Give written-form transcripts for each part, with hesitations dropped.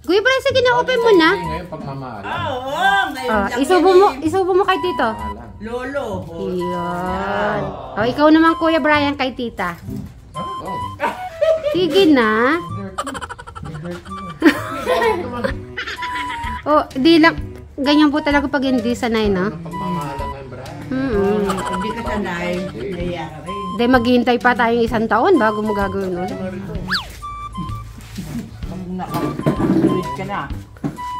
Kuya Bryce, sige na, open mo na. Ngayon pagmamahal. Isubo mo kay tito. Lolo. Iyon. Ikaw naman Kuya Brian kay tita. Sige na. Di lang. Ganyan po talaga pag hindi sanay, no? Pagmamahalan ngayon, Brian. Hindi ka sanay. Di maghihintay pa tayong 1 taon bago mo gagawin ulit. Nakasunod ka na.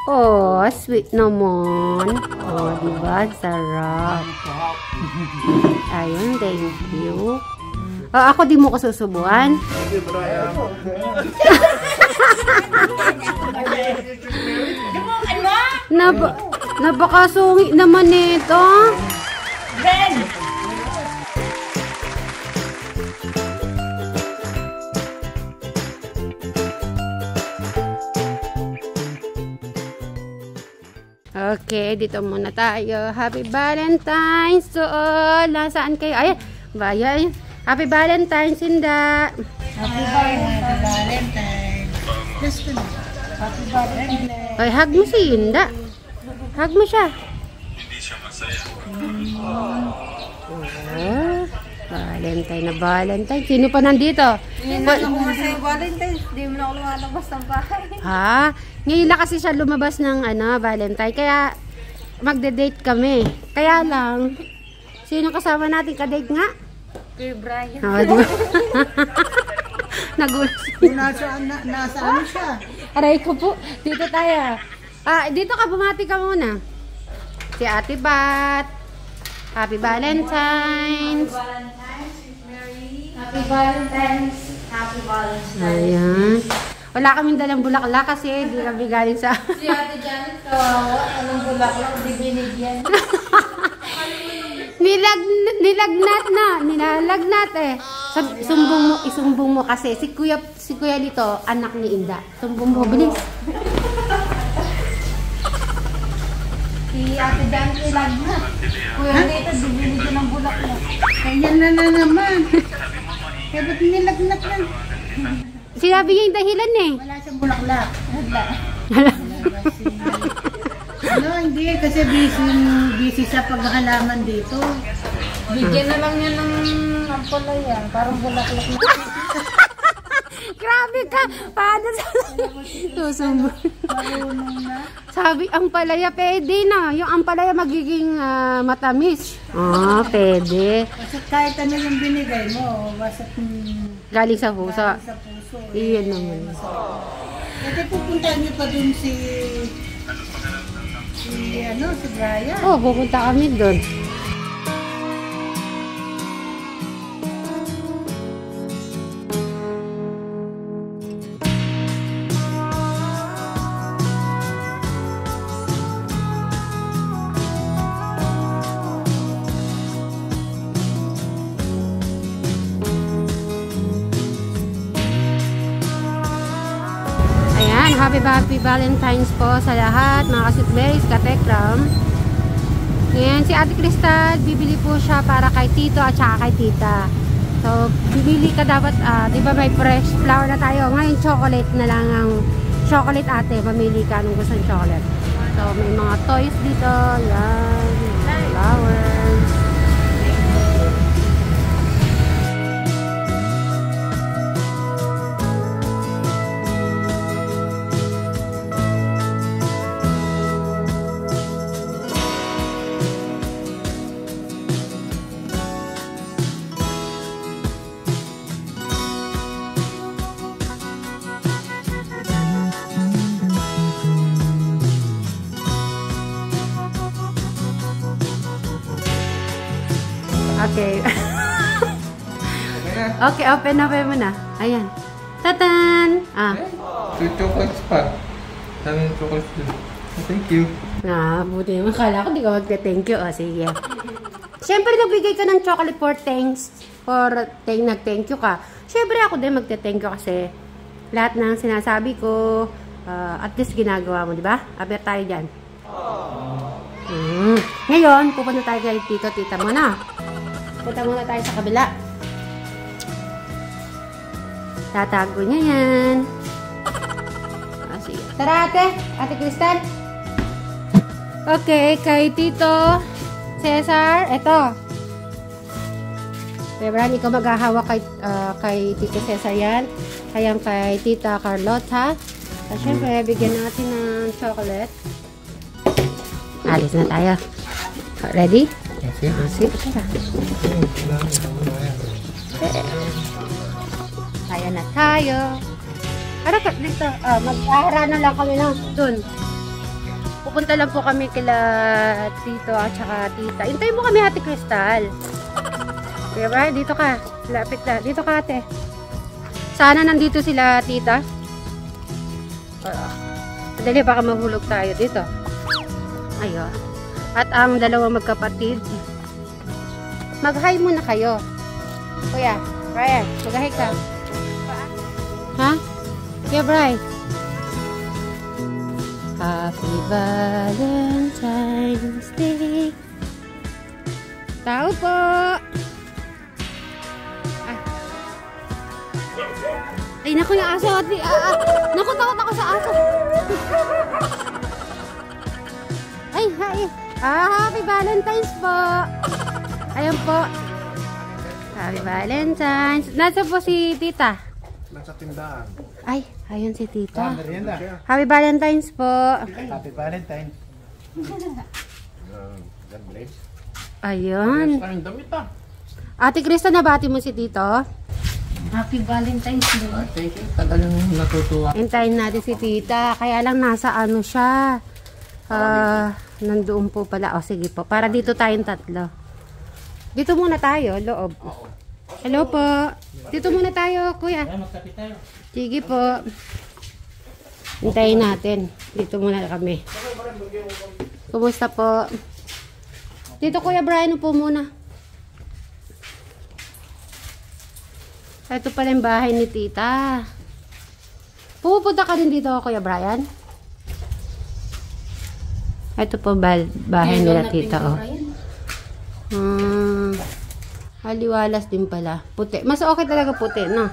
Oh, sweet naman. Oh, diba? Sarap. Ayun, thank you. Ako di mo ko susubuan. Thank you, Brian. Napakasungit naman nito. Ben! Okay, dito muna tayo. Happy Valentine's to all. Nasaan kayo? Ayan, bayan. Happy Valentine's, Inda. Happy Valentine's. Happy Valentine's. Ay, hug mo si Inda. Hug mo siya. Hindi siya masaya. Valentine na Valentine. Sino pa nandito? Hindi na ako masaya Valentine's. Hindi mo na ako lumalabas ng bahay. Ha? Ngayon lang kasi siya lumabas ng Valentine. Kaya magde-date kami. Kaya lang, sino kasama natin ka-date nga? Kuya Brian. Diba? Nagulat. Nasaan siya? Aray ko po. Dito tayo. Dito ka, bumati ka muna. Si Ate Bat. Happy Valentine's. Happy Valentine's. Happy Valentine's. Ayan. Wala kaming dalang bulaklak kasi di kami galing sa... Si Ate Janet, anong bulaklak di binigyan? Nilalagnat eh. Isumbong mo kasi si Kuya dito, anak ni Inda. Sumbong mo, bilis. Si Ate Janet nilagnat. Kuya dito, di binigyan ng bulaklak. Kaya na naman. Kaya ba't nilagnat lang? Sinabi niya yung dahilan eh. Wala siyang bulaklak. Wala. Hindi. Kasi busy sa paghalaman dito. Bigyan na lang niya ng ampalaya. Parang bulaklak na. Grabe ka! Paano sa... Susumbong. Sabi, ang palaya pwede na. Yung ampalaya magiging matamis. Pwede. Kasi kahit ano yung binigay mo, basta Galing sa puso. sa puso. Iyon naman. Kasi pupuntahan niyo pa dun si Brian. Pupunta kami doon. Happy Valentine's po sa lahat, mga kasutberis, katekram. Ngayon, si Ate Crystal, bibili po siya para kay Tito at saka kay Tita. So, bibili ka dapat, di ba may fresh flower na tayo. Ngayon, chocolate na lang ang chocolate ate. Mamili ka anong gusto ng chocolate. So, may mga toys dito. Yan, flowers. Okay. Okay, open mo na. Ayan. Tatan! Two chocolates pa. Daming chocolates dun. Thank you. Buti naman. Kala ko di ka magte-thank you. Sige. Siyempre, nagbigay ka ng chocolate for thanks. Nag-thank you ka. Siyempre, ako din magte-thank you kasi lahat ng sinasabi ko, at least ginagawa mo, di ba? Aber tayo dyan. Ngayon, pupunta tayo kay Tito, Tita mo na. Punta muna tayo sa kabila. Tatago niya yan. Sige. Tara ate. Ate Crystal. Okay, kay Tito Cesar. Ito. Febran, ikaw maghahawak kay Tito Cesar yan. Kaya kay Tita Carlota. At syempre, bigyan natin ng chocolate. Alis na tayo. Ready? Sige. Kaya na tayo. Ano ka dito? Mag-aharana lang kami lang dun. Pupunta lang po kami kila Tito at saka Tita. Hintayin mo kami, Ate Crystal. Okay ba? Dito ka. Lapit na. Dito ka, ate. Sana nandito sila, Tita. Madali, baka mahulog tayo dito. Ayun. At ang dalawang magkapatid. Mag-hi muna kayo. Kuya, Brian, mag-hi ka. Ha? Kuya Brian. Happy Valentine's Day. Tao po. Ay, naku yung aso. Naku, takot ako sa aso. Ay, hi. Happy Valentine's po. Ayan po. Happy Valentine's. Nasa po si Tita? Nasa tindahan. Ay, ayun si Tita. Merienda. Happy Valentine's po. Happy Valentine's. God bless. Ayun. Tayong damit ah. Ate Krista, nabati mo si Tito? Happy Valentine's Day. Thank you. Tagal yung natutuwa. Hintayin natin si Tita. Kaya lang nasa ano siya. Nandoon po pala. O sige po. Para dito tayong tatlo. Dito muna tayo, loob. Hello po. Dito muna tayo, kuya. Sige po. Hintayin natin. Dito muna kami. Kumusta po? Dito, Kuya Brian, upo muna. Ito pala yung bahay ni Tita. Pupunta ka din dito, Kuya Brian? Ito po bahay nila Tita, oh. Aliwalas din pala. Puti. Mas okay talaga puti, no?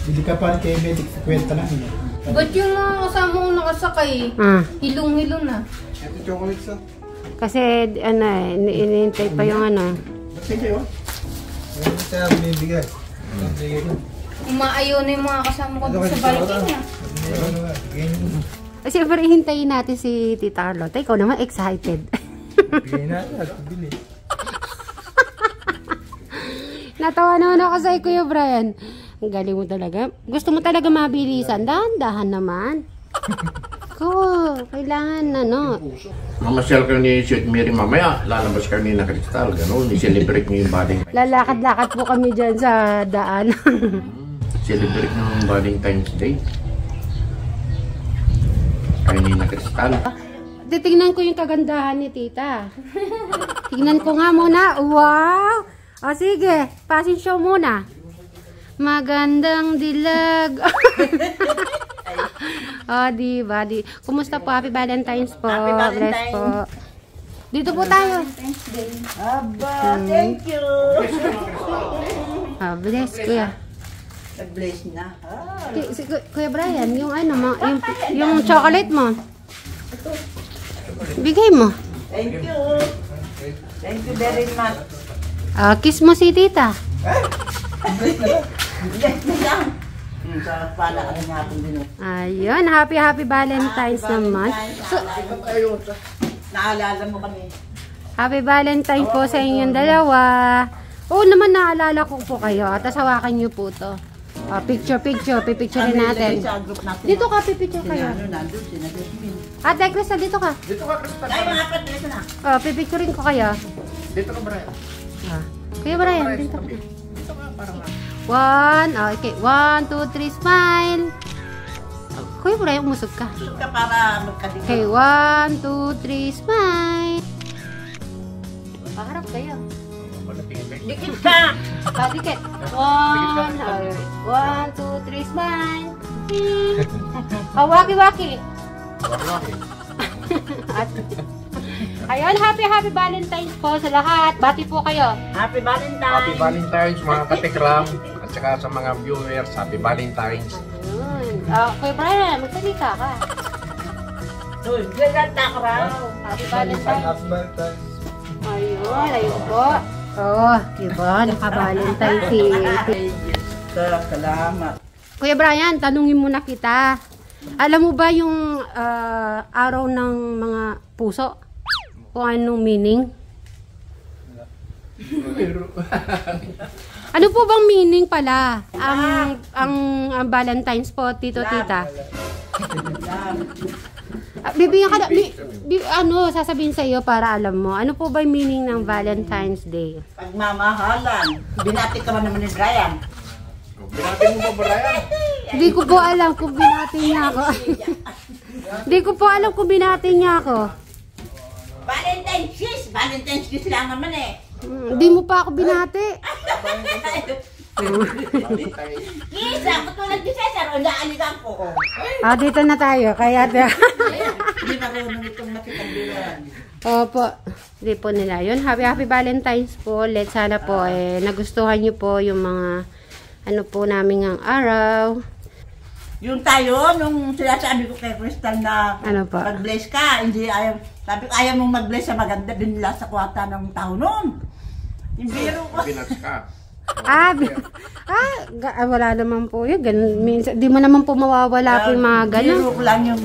Hindi ka pa rin kay Medic sa kwenta lang. Ba't yung mga kasama ko nakasakay? Hilong-hilong na. Ito chocolates ah. Kasi, ano eh, inintay pa yung ano. Sige oh. Ano siya binibigay? Sige ko. Umaayaw na yung mga kasama ko doon sa balikin niya. Kasi siyempre, hintayin natin si Tita Carlota. Ikaw naman, excited. Bigay natin at bili. Natawa naman ako sa Kuya Brian. Ang galing mo talaga. Gusto mo talaga mabilisan. Dahan-dahan naman. Ko, kailangan ano. Mamasyal ka ni Sweet Mary mamaya, lalabas kami na kristal, gano'n, i-celebrate mo yung Valentine's. Lalakad-lakad po kami dyan sa daan. Celebrate mo yung Valentine's Day. Kaya ni na kristal. Titingnan ko yung kagandahan ni Tita. Tingnan ko nga muna. Wow! O sige, passing show muna. Magandang dilag. Diba? Kumusta po? Happy Valentine's po. Happy Valentine's. Bless po. Dito po tayo. Aba, thank you. Bless, kuya. Bless na. Kuya Brian, yung ano, yung chocolate mo. Bigay mo. Thank you. Thank you very much. Kiss mo si Tita. Bless na lang. Sarap pala ang natin din. Ayun, happy Valentine's naman. So, Naalala mo kami. Happy Valentine's po sa inyong dalawa. Oo naman, naalala ko po kayo. Tapos hawakan niyo po to. Picture. Pipicturein natin. Dito ka, pipicture kayo. Nandun, sinadesmin. Ate Krista, dito ka. Dito ka, Krista. Ay, mga patris na. Pipicturein ko kayo. Dito ka, Brian. Kuya Brian, dito ka. Dito ka, para nga. 1, 2, 3, smile. Kuya Brian, umusog ka. Gusto ka para magkadikit. Okay, 1, 2, 3, smile. Paharap kayo. Dikit ka! Padikit. 1, 2, 3, smile. Waki-waki. Ayun, happy Valentine's po sa lahat. Bati po kayo. Happy Valentine's! Happy Valentine's mga katikram at saka sa mga viewers, Happy Valentine's. Ayun. Kuya Brian, magsalita ka. Uy, ganda ka raw. Happy Valentine's. Happy Valentine's. Ayun po. Oo, diba? Naka-Valentine si... Salamat. Kuya Brian, tanungin mo na kita. Alam mo ba yung araw ng mga puso? Kung anong meaning? Ano po bang meaning pala? Ang Valentine's po, tito, tita. Bibigyan ka na, sasabihin sa iyo para alam mo. Ano po ba yung meaning ng Valentine's Day? Pagmamahalan. Binati ka man naman ni Brian. Binati mo ba, Brian? Hindi ko po alam kung binati niya ako. Hindi ko po alam kung binati niya ako. Valentine's kiss lang naman eh. Hindi mo pa ako binati. Kiss, ako tulad ni Cesar, o naaligan ko. Dito na tayo. Kaya Hindi marunong itong nakipagbilan. Opo. Hindi po nila yun. Happy Valentine's po. Sana po nagustuhan niyo po yung mga ano po namin ang araw. Yung tayo, nung sinasabi ko kay Crystal na Ano pa? mag-bless ka, hindi ayaw, sabi ko ayaw mong mag-bless sa maganda, binila sa kwata ng tao nun. Yung biro ko. Binas ka. Wala naman po yun. Minsan, di mo naman po mawawala po yung mga ganun. Biro ko lang yung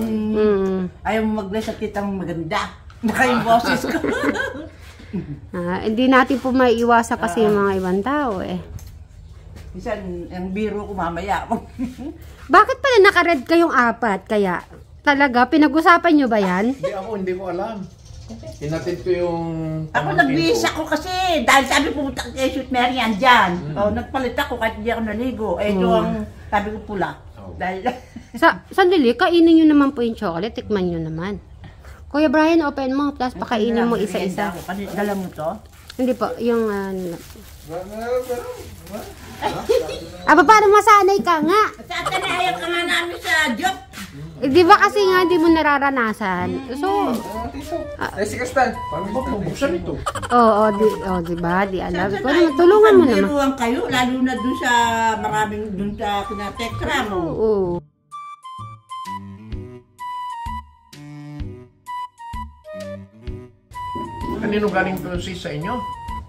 ayaw mong mag-bless sa kitang maganda. Naka yung boses ko. Hindi natin po maiiwasan kasi yung mga ibang tao eh. Minsan, yung biro ko mamaya. Bakit pala naka-red kayong apat? Kaya, talaga, pinag-usapan nyo ba yan? Hindi ko alam. Hinatid ko yung... Ako nagbihis ako kasi dahil sabi pumunta kay Shoot Mary andyan. Nagpalit ako kahit hindi ako naligo. Ito ang sabi ko pula. Dahil Sandali, kainin nyo naman po yung chocolate. Tikman nyo naman. Kuya Brian, open mo. Tapos pakainin mo isa-isa. Dala mo to? Hindi po, yung... paano masanay ka nga? Sa atin na ayaw ka nga namin sa job. Di ba kasi nga hindi mo nararanasan? So, Si Crystal. Paano ba pabuksan ito? di ba? Di alam. Ikaw naman, tulungan mo naman. Biruan kayo, lalo na dun sa maraming dun sa kinatekra mo. Oo. Kanino galing to sis sa inyo?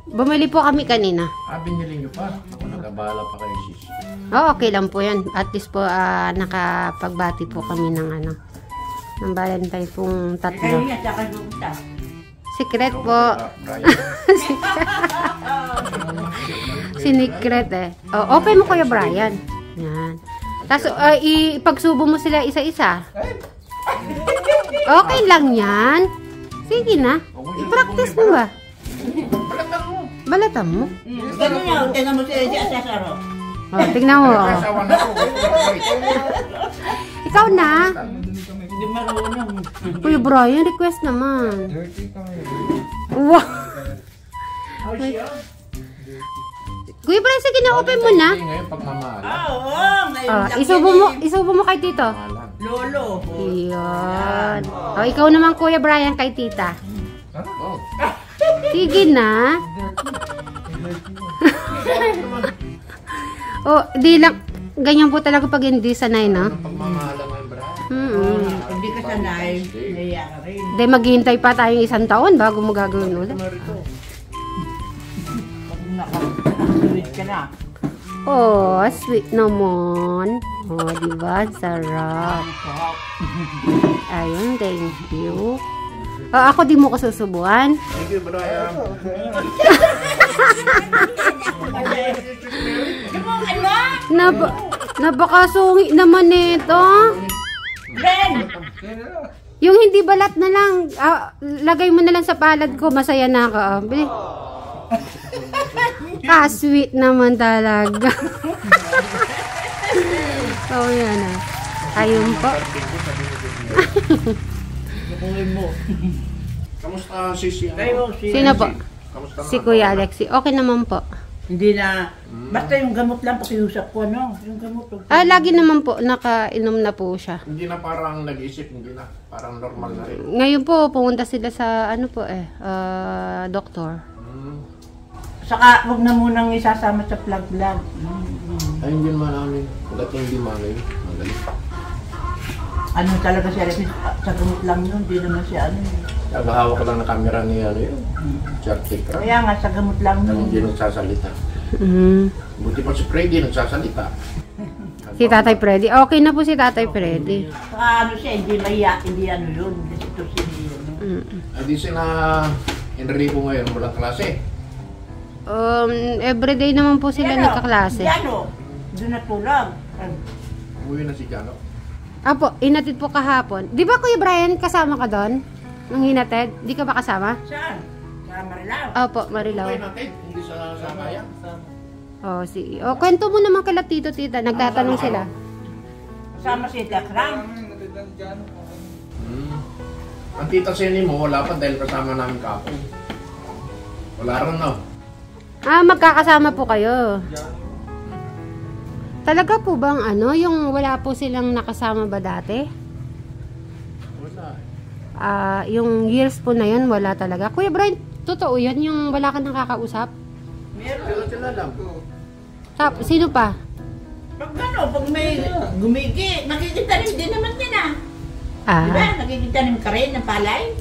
Bumili po kami kanina. Binili nyo pa. Ako nagabala pa kayo sis. Okay lang po yan. At least po, nakapagbati po kami ng ng Valentine pong Kayo tatlo. nga, tsaka pumunta. Secret po. Sinikret eh. Open mo Kuya Brian. Yan. Tapos, ipagsubo mo sila isa-isa. Okay lang yan. Sige na. I-practice mo ba? Balatan mo. Ganun nga, tingnan mo si Cesar. Tignan mo. Asawa na ako. Ikaw na. Hindi marunong. Kuya Brian, request naman. Dirty kami. Wow. Kuya Brian, sige na, open mo na. Ngayon pagmamahal. Oo, ngayon lang Isubo mo kay tito. Lolo. Iyon. Ikaw naman Kuya Brian kay tita. Oh. Sige na. Di lang. Ganyan po talaga pag hindi sanay, no? Pagmamahal ang bra. Hindi ka sanay, naiya ka rin. Hindi, maghihintay pa tayong 1 taon bago mo gagawin ulit. Pag nakasulit ka na. Sweet naman. Diba? Sarap. Ayun, thank you. Ako di mo ko susubuan. Thank you, Brian. Napakasungi naman nito. Yung hindi balat na lang, lagay mo na lang sa palad ko, masaya na ako. Sweet naman talaga. Yan ah. Ayun po. Kamusta sis? Sino po? Kamusta Si Kuya Alexi. Okay naman po. Hindi na, basta yung gamot lang pakiusap ko, no? Yung gamot. Lagi naman po, nakainom na po siya. Hindi na parang nag-isip, hindi na. Parang normal na rin. Ngayon po, pumunta sila sa, doktor. Saka, huwag na munang isasama sa plug-plug. Ay, hindi naman namin. Pagkat hindi magaling. ano talaga siya, sa gamot lang yun, di naman siya ano. Naghahawak ka lang ng camera ni ano yun. Chartic Ram. Kaya nga, sa gamot lang yun. Hindi nagsasalita. Buti pa si Freddy nagsasalita. Si Tatay Freddy. Okay na po si Tatay Freddy. Saka ano siya, hindi maiyak, hindi ano yun. Ito si Hindi sila Enrico ngayon, walang klase. Everyday naman po sila nagkaklase. Jano, doon natulog. Umuwi na si Jano. Apo, inatid po kahapon. Di ba Kuya Brian, kasama ka doon? Nung hinatid? Di ka ba kasama? Saan? Sa Marilao. Opo, Marilao. Umuwi natin, hindi sa bayan. Oh, kwento mo naman kala tito, tita. Nagtatanong sila. Kasama si Tekram. Ang tita Seni mo, wala pa dahil kasama namin kapon. Wala rin no. Magkakasama po kayo. Talaga po bang ano, yung wala po silang nakasama ba dati? Wala. Yung years po na yun, wala talaga. Kuya Brian, totoo yun, yung wala ka nakakausap? Meron. Sila lang. Sino pa? Pag ano, pag may gumigi, nakikitanim din naman yan Diba? Nakikitanim ka rin ng palay?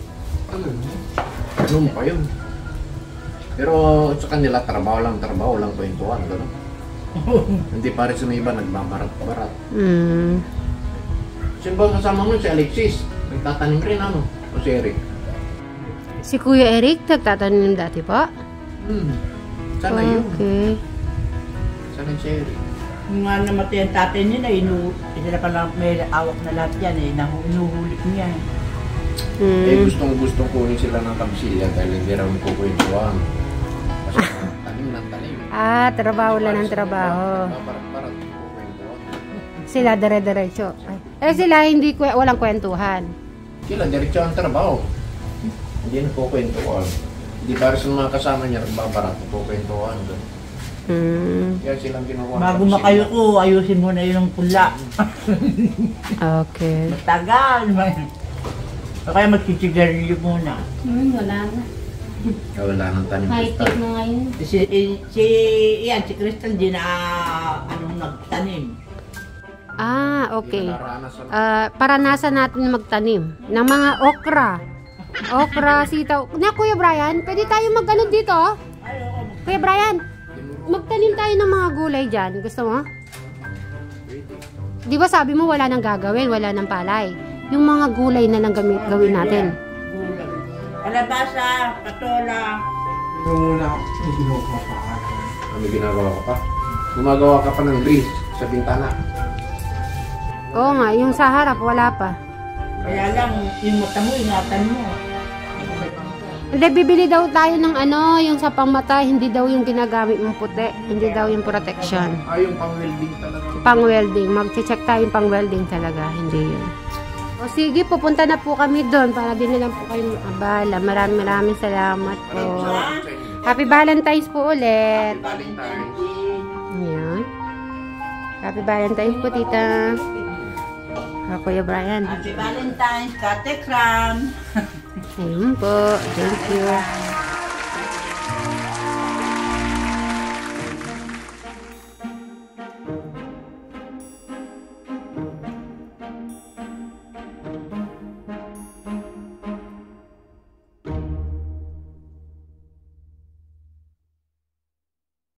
Ano pa yun? Pero sa kanila, trabaho lang kwentuhan. Gano'n. Hindi pa rin sa iba, nagbabarat-barat. Sino ba kasama mo? Si Alexis. Nagtatanim rin ano? O si Eric? Si Kuya Eric, nagtatanim dati po? Sana yun. Okay. Sana si Eric. Yung nga namatay ang tatay nila, sila pa lang may awak na lahat yan inuhulit niya. Gustong kunin sila ng kamsilya dahil hindi raw magkukwentuhan. Kasi tanim ng tanim. Trabaho lang ng trabaho. Barat-barat magkukwentuhan. Sila dire-diretso. Sila hindi walang kwentuhan. Sila diretso ang trabaho. Hindi nagkukwentuhan. Hindi para sa mga kasama niya, nagbabarat magkukwentuhan. Kaya silang ginawa. Bago makayo ko, ayusin mo na yun ang pula. Okay. Matagal. O kaya magkisigarilyo muna. Wala na. Wala nang tanim. High-tech na ngayon. Si Crystal din nagtanim. Okay. Paranasan natin magtanim ng mga okra. Okra, sitaw. Na, Kuya Brian, pwede tayo mag-ano dito? Kuya Brian, magtanim tayo ng mga gulay dyan. Gusto mo? Di ba sabi mo wala nang gagawin, wala nang palay? Yung mga gulay na lang gawin natin. Kalabasa, patola. Ito muna ako. Ginagawa pa ka. Ano ginagawa ka pa? Gumagawa ka pa ng grills sa bintana. Oo nga, yung sa harap wala pa. Kaya lang, yung mata mo, ingatan mo. Hindi, bibili daw tayo ng yung sa pangmata, hindi daw yung ginagamit mong puti. Hindi daw yung protection. Yung pang-welding talaga. Pang-welding. Mag-check tayo yung pang-welding talaga. Hindi yun. O sige, pupunta na po kami doon para din na lang po kayo abala. Maraming salamat po. Happy Valentine's po ulit. Valentine's. Ayan. Happy Valentine's po, tita. Kuya Brian. Happy Valentine's, Kate Kram. Ayun po. Thank you.